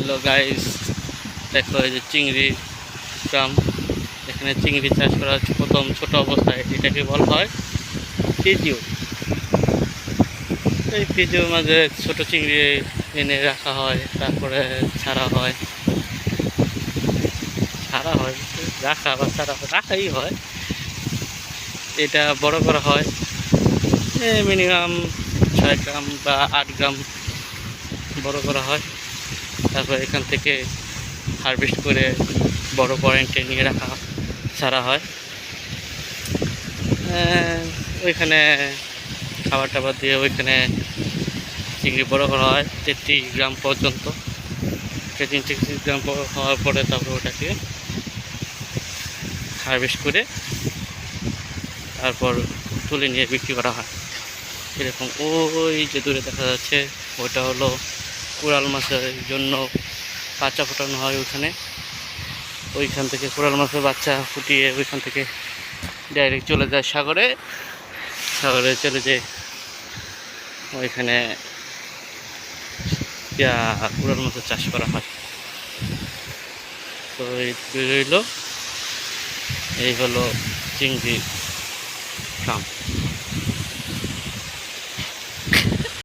Hello guys, দেখো এই যে চিংড়ি ফার্ম। এখানে চিংড়ি চাষ করা হচ্ছে প্রথম ছোট অবস্থায়। এটাকে বলা হয় পিজিও। এই পিজিওর মাঝে ছোট চিংড়ি এনে রাখা হয়, তারপরে ছাড়া হয় রাখা বা রাখাই হয়। এটা বড় করা হয় মিনিমাম 6 গ্রাম বা 8 গ্রাম বড় করা হয়। তারপর এখান থেকে হারভেস্ট করে বড় পয়েন্টে নিয়ে ছাড়া হয়। ওইখানে খাবার টাবার দিয়ে ওইখানে চিংড়ি বড় করা হয় 33 গ্রাম পর্যন্ত। 33 গ্রাম হওয়ার পরে তারপর ওটাকে হারভেস্ট করে তারপর তুলে নিয়ে বিক্রি করা হয়। এরকম ওই যে দূরে দেখা যাচ্ছে ওটা হলো কোরাল মাছের জন্য বাচ্চা ফোটানো হয়। ওইখান থেকে কোরাল মাছের বাচ্চা ফুটিয়ে ওইখান থেকে ডাইরেক্ট চলে যায় সাগরে চলে যায়। ওইখানে কোরাল মাছের চাষ করা হয়। তো এই হলো চিংড়ি ফার্ম।